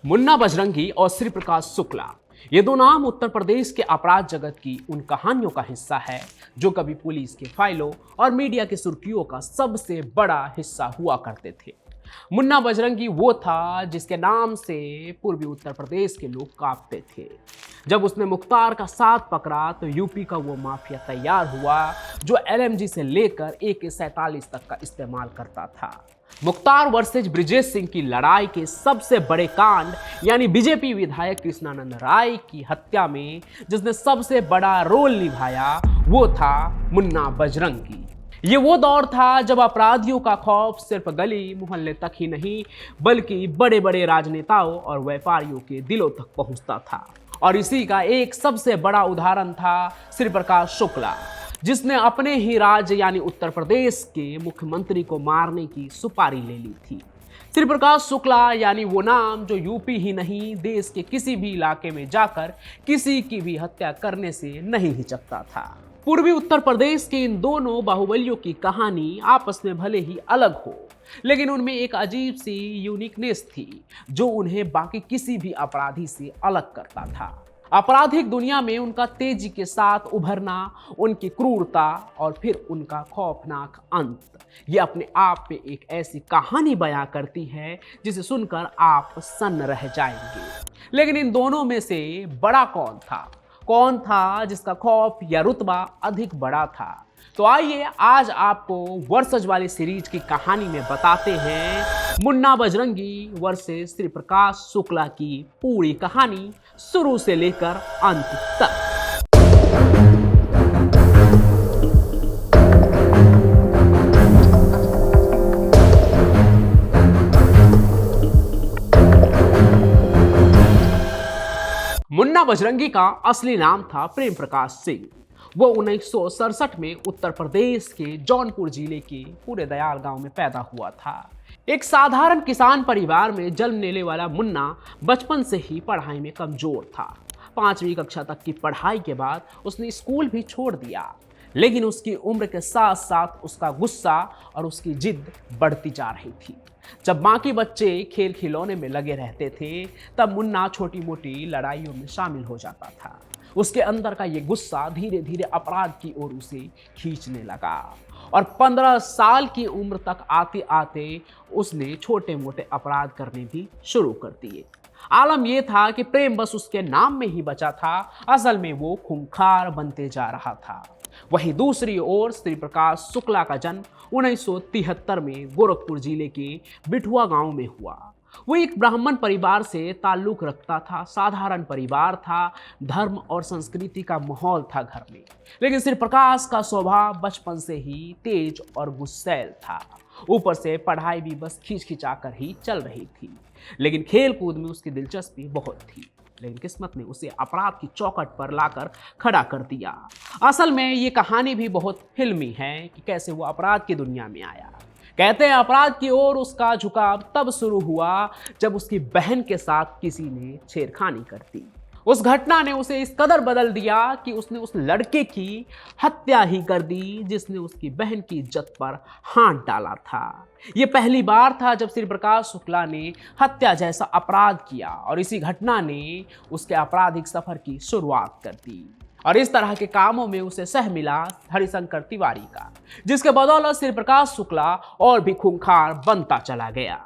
मुन्ना बजरंगी और श्री प्रकाश शुक्ला, ये दो नाम उत्तर प्रदेश के अपराध जगत की उन कहानियों का हिस्सा है जो कभी पुलिस के फाइलों और मीडिया की सुर्खियों का सबसे बड़ा हिस्सा हुआ करते थे। मुन्ना बजरंगी वो था जिसके नाम से पूर्वी उत्तर प्रदेश के लोग कांपते थे। जब उसने मुख्तार का साथ पकड़ा तो यूपी का वो माफिया तैयार हुआ जो एलएमजी से लेकर AK-47 तक का इस्तेमाल करता था। मुख्तार वर्सेज ब्रिजेश सिंह की लड़ाई के सबसे बड़े कांड यानी बीजेपी विधायक कृष्णानंद राय की हत्या में जिसने सबसे बड़ा रोल निभाया वो था मुन्ना बजरंगी। ये वो दौर था जब अपराधियों का खौफ सिर्फ गली मोहल्ले तक ही नहीं बल्कि बड़े बड़े राजनेताओं और व्यापारियों के दिलों तक पहुंचता था। और इसी का एक सबसे बड़ा उदाहरण था श्री प्रकाश शुक्ला, जिसने अपने ही राज्य यानी उत्तर प्रदेश के मुख्यमंत्री को मारने की सुपारी ले ली थी। श्री प्रकाश शुक्ला यानी वो नाम जो यूपी ही नहीं देश के किसी भी इलाके में जाकर किसी की भी हत्या करने से नहीं हिचकता था। पूर्वी उत्तर प्रदेश के इन दोनों बाहुबलियों की कहानी आपस में भले ही अलग हो, लेकिन उनमें एक अजीब सी यूनिकनेस थी जो उन्हें बाकी किसी भी अपराधी से अलग करता था। आपराधिक दुनिया में उनका तेजी के साथ उभरना, उनकी क्रूरता और फिर उनका खौफनाक अंत, ये अपने आप में एक ऐसी कहानी बयां करती है जिसे सुनकर आप सन्न रह जाएंगे। लेकिन इन दोनों में से बड़ा कौन था जिसका खौफ या रुतबा अधिक बड़ा था? तो आइए आज आपको वर्सेज वाली सीरीज की कहानी में बताते हैं मुन्ना बजरंगी वर्सेस श्री प्रकाश शुक्ला की पूरी कहानी शुरू से लेकर अंत तक। मुन्ना बजरंगी का असली नाम था प्रेम प्रकाश सिंह। वो 1967 में उत्तर प्रदेश के जौनपुर जिले के पूरे दयाल गांव में पैदा हुआ था। एक साधारण किसान परिवार में जन्म लेने वाला मुन्ना बचपन से ही पढ़ाई में कमजोर था। 5वीं कक्षा तक की पढ़ाई के बाद उसने स्कूल भी छोड़ दिया, लेकिन उसकी उम्र के साथ साथ उसका गुस्सा और उसकी जिद बढ़ती जा रही थी। जब बाकी बच्चे खेल खिलौने में लगे रहते थे तब मुन्ना छोटी मोटी लड़ाइयों में शामिल हो जाता था। उसके अंदर का ये गुस्सा धीरे धीरे अपराध की ओर उसे खींचने लगा और 15 साल की उम्र तक आते आते उसने छोटे मोटे अपराध करने भी शुरू कर दिए। आलम यह था कि प्रेम बस उसके नाम में ही बचा था, असल में वो खूंखार बनते जा रहा था। वहीं दूसरी ओर श्री प्रकाश शुक्ला का जन्म 1973 में गोरखपुर जिले के बिठुआ गांव में हुआ। वो एक ब्राह्मण परिवार से ताल्लुक रखता था। साधारण परिवार था, धर्म और संस्कृति का माहौल था घर में, लेकिन श्री प्रकाश का स्वभाव बचपन से ही तेज और गुस्सैल था। ऊपर से पढ़ाई भी बस खींच-खिंचाकर ही चल रही थी, लेकिन खेल कूद में उसकी दिलचस्पी बहुत थी। लेकिन किस्मत ने उसे अपराध की चौखट पर लाकर खड़ा कर दिया। असल में ये कहानी भी बहुत फिल्मी है कि कैसे वो अपराध की दुनिया में आया। कहते हैं अपराध की ओर उसका झुकाव तब शुरू हुआ जब उसकी बहन के साथ किसी ने छेड़खानी कर दी। उस घटना ने उसे इस कदर बदल दिया कि उसने उस लड़के की हत्या ही कर दी जिसने उसकी बहन की इज्जत पर हाथ डाला था। यह पहली बार था जब श्री प्रकाश शुक्ला ने हत्या जैसा अपराध किया और इसी घटना ने उसके आपराधिक सफर की शुरुआत कर दी। और इस तरह के कामों में उसे सह मिला हरिशंकर तिवारी का, जिसके बदौलत श्री प्रकाश शुक्ला और भी खूंखार बनता चला गया।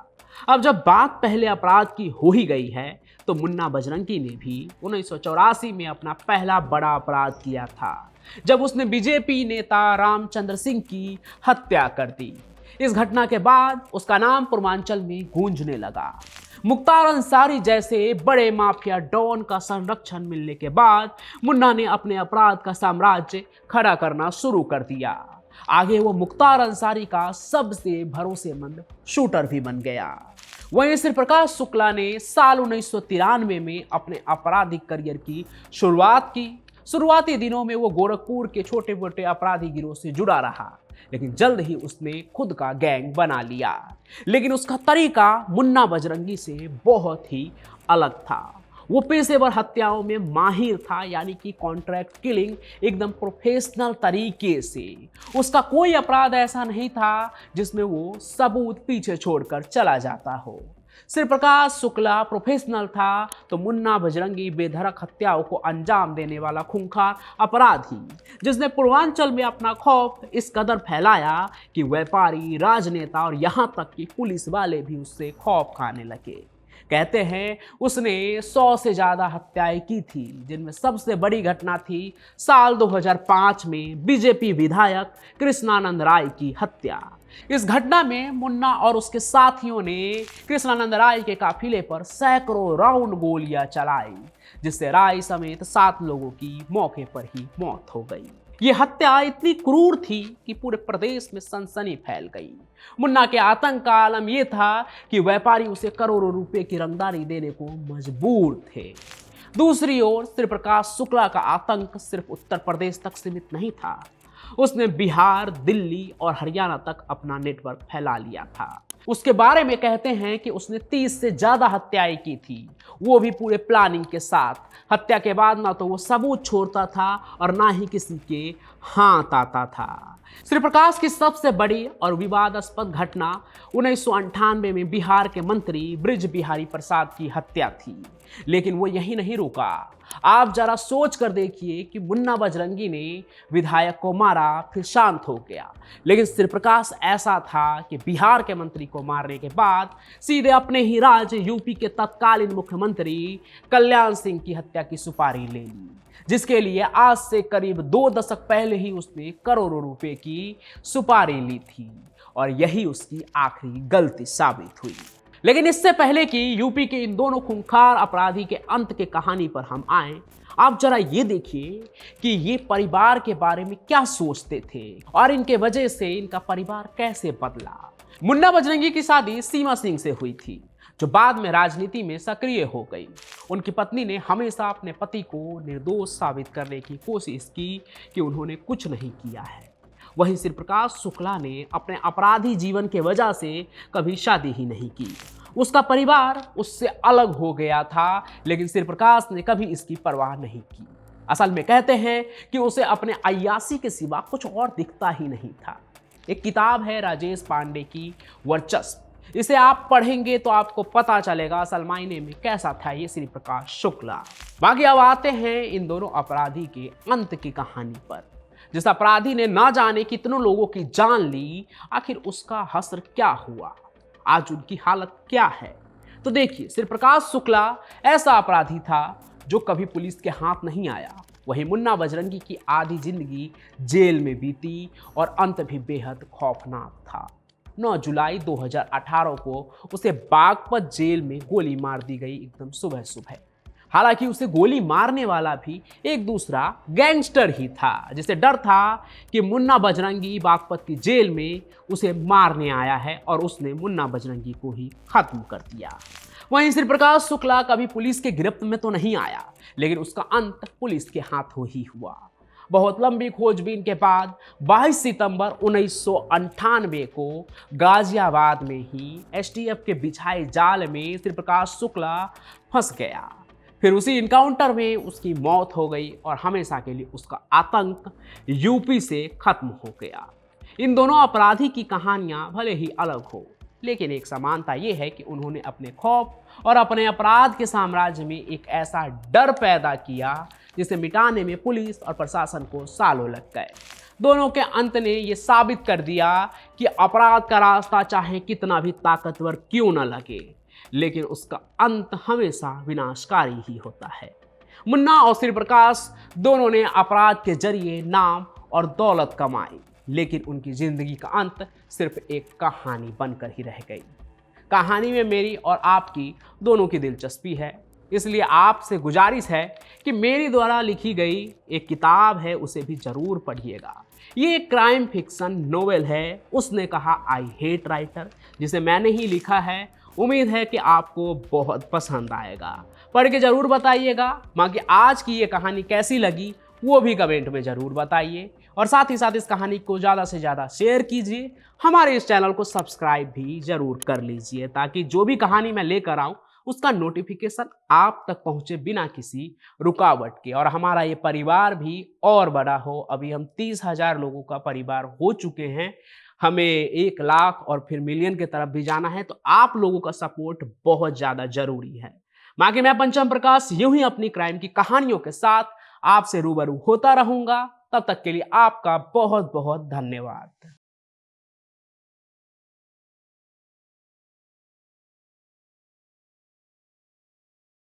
अब जब बात पहले अपराध की हो ही गई है तो मुन्ना बजरंगी ने भी 1984 में अपना पहला बड़ा अपराध किया था, जब उसने बीजेपी नेता रामचंद्र सिंह की हत्या कर दी। इस घटना के बाद उसका नाम पूर्वांचल में गूंजने लगा। मुख्तार अंसारी जैसे बड़े माफिया डॉन का संरक्षण मिलने के बाद मुन्ना ने अपने अपराध का साम्राज्य खड़ा करना शुरू कर दिया। आगे वो मुख्तार अंसारी का सबसे भरोसेमंद शूटर भी बन गया। वहीं श्री प्रकाश शुक्ला ने साल 1993 में अपने आपराधिक करियर की शुरुआत की। शुरुआती दिनों में वो गोरखपुर के छोटे मोटे अपराधी गिरोह से जुड़ा रहा, लेकिन जल्द ही उसने खुद का गैंग बना लिया। लेकिन उसका तरीका मुन्ना बजरंगी से बहुत ही अलग था। वो पेशेवर हत्याओं में माहिर था, यानी कि कॉन्ट्रैक्ट किलिंग एकदम प्रोफेशनल तरीके से। उसका कोई अपराध ऐसा नहीं था जिसमें वो सबूत पीछे छोड़कर चला जाता हो। श्री प्रकाश शुक्ला प्रोफेशनल था तो मुन्ना बजरंगी बेधड़क हत्याओं को अंजाम देने वाला खूंखार अपराधी, जिसने पूर्वांचल में अपना खौफ इस कदर फैलाया कि व्यापारी, राजनेता और यहां तक कि पुलिस वाले भी उससे खौफ खाने लगे। कहते हैं उसने 100 से ज्यादा हत्याएं की थी, जिनमें सबसे बड़ी घटना थी साल 2005 में बीजेपी विधायक कृष्णानंद राय की हत्या। इस घटना में मुन्ना और उसके साथियों ने कृष्णानंद राय के काफिले पर सैकड़ों राउंड गोलियां चलाई, जिससे राय समेत 7 लोगों की मौके पर ही मौत हो गई। ये हत्या इतनी क्रूर थी कि पूरे प्रदेश में सनसनी फैल गई। मुन्ना के आतंक का आलम यह था कि व्यापारी उसे करोड़ों रुपए की रंगदारी देने को मजबूर थे। दूसरी ओर श्री प्रकाश शुक्ला का आतंक सिर्फ उत्तर प्रदेश तक सीमित नहीं था, उसने बिहार, दिल्ली और हरियाणा तक अपना नेटवर्क फैला लिया था। उसके बारे में कहते हैं कि उसने 30 से ज्यादा हत्याएं की थी, वो भी पूरे प्लानिंग के साथ। हत्या के बाद ना तो वो सबूत छोड़ता था और ना ही किसी के हाथ आता था। श्री प्रकाश की सबसे बड़ी और विवादास्पद घटना 1998 में बिहार के मंत्री ब्रिज बिहारी प्रसाद की हत्या थी, लेकिन वो यही नहीं रुका। आप जरा सोच कर देखिए कि मुन्ना बजरंगी ने विधायक को मारा, फिर शांत हो गया, लेकिन श्री प्रकाश ऐसा था कि बिहार के मंत्री को मारने के बाद सीधे अपने ही राज्य यूपी के तत्कालीन मुख्यमंत्री कल्याण सिंह की हत्या की सुपारी ले ली, जिसके लिए आज से करीब 2 दशक पहले ही उसने करोड़ों रुपए की सुपारी ली थी, और यही उसकी आखिरी गलती साबित हुई। लेकिन इससे पहले कि यूपी के इन दोनों खूंखार अपराधी के अंत के कहानी पर हम आए, आप जरा ये देखिए कि ये परिवार के बारे में क्या सोचते थे और इनके वजह से इनका परिवार कैसे बदला। मुन्ना बजरंगी की शादी सीमा सिंह से हुई थी, जो बाद में राजनीति में सक्रिय हो गई। उनकी पत्नी ने हमेशा अपने पति को निर्दोष साबित करने की कोशिश की कि उन्होंने कुछ नहीं किया है। वहीं श्री प्रकाश शुक्ला ने अपने अपराधी जीवन के वजह से कभी शादी ही नहीं की। उसका परिवार उससे अलग हो गया था, लेकिन श्री प्रकाश ने कभी इसकी परवाह नहीं की। असल में कहते हैं कि उसे अपने अय्यासी के सिवा कुछ और दिखता ही नहीं था। एक किताब है राजेश पांडे की वर्चस्व, इसे आप पढ़ेंगे तो आपको पता चलेगा असल मायने में कैसा था ये श्री प्रकाश शुक्ला। बाकी अब आते हैं इन दोनों अपराधी के अंत की कहानी पर। जिस अपराधी ने ना जाने कितनों लोगों की जान ली, आखिर उसका हश्र क्या हुआ, आज उनकी हालत क्या है। तो देखिए, श्री प्रकाश शुक्ला ऐसा अपराधी था जो कभी पुलिस के हाथ नहीं आया। वहीं मुन्ना बजरंगी की आधी जिंदगी जेल में बीती और अंत भी बेहद खौफनाक था। 9 जुलाई 2018 को उसे बागपत जेल में गोली मार दी गई, एकदम सुबह सुबह। हालांकि उसे गोली मारने वाला भी एक दूसरा गैंगस्टर ही था, जिसे डर था कि मुन्ना बजरंगी बागपत की जेल में उसे मारने आया है और उसने मुन्ना बजरंगी को ही खत्म कर दिया। वहीं श्री प्रकाश शुक्ला कभी पुलिस के गिरफ्त में तो नहीं आया, लेकिन उसका अंत पुलिस के हाथों ही हुआ। बहुत लंबी खोजबीन के बाद 22 सितंबर 1998 को गाजियाबाद में ही एसटीएफ के बिछाए जाल में श्री प्रकाश शुक्ला फंस गया। फिर उसी इनकाउंटर में उसकी मौत हो गई और हमेशा के लिए उसका आतंक यूपी से खत्म हो गया। इन दोनों अपराधी की कहानियां भले ही अलग हो, लेकिन एक समानता यह है कि उन्होंने अपने खौफ और अपने अपराध के साम्राज्य में एक ऐसा डर पैदा किया जिसे मिटाने में पुलिस और प्रशासन को सालों लग गए। दोनों के अंत ने यह साबित कर दिया कि अपराध का रास्ता चाहे कितना भी ताकतवर क्यों न लगे, लेकिन उसका अंत हमेशा विनाशकारी ही होता है। मुन्ना और श्री प्रकाश दोनों ने अपराध के जरिए नाम और दौलत कमाई, लेकिन उनकी जिंदगी का अंत सिर्फ एक कहानी बनकर ही रह गई। कहानी में मेरी और आपकी दोनों की दिलचस्पी है, इसलिए आपसे गुजारिश है कि मेरी द्वारा लिखी गई एक किताब है, उसे भी जरूर पढ़िएगा। ये एक क्राइम फिक्शन नोवेल है, उसने कहा आई हेट राइटर, जिसे मैंने ही लिखा है। उम्मीद है कि आपको बहुत पसंद आएगा, पढ़ के जरूर बताइएगा। बाकी आज की ये कहानी कैसी लगी वो भी कमेंट में जरूर बताइए, और साथ ही साथ इस कहानी को ज़्यादा से ज़्यादा शेयर कीजिए। हमारे इस चैनल को सब्सक्राइब भी जरूर कर लीजिए, ताकि जो भी कहानी मैं लेकर आऊँ उसका नोटिफिकेशन आप तक पहुंचे बिना किसी रुकावट के, और हमारा ये परिवार भी और बड़ा हो। अभी हम 30,000 लोगों का परिवार हो चुके हैं। हमें 1 लाख और फिर मिलियन की तरफ भी जाना है, तो आप लोगों का सपोर्ट बहुत ज्यादा जरूरी है। बाकी मैं पंचम प्रकाश यूं ही अपनी क्राइम की कहानियों के साथ आपसे रूबरू होता रहूंगा। तब तक के लिए आपका बहुत बहुत धन्यवाद।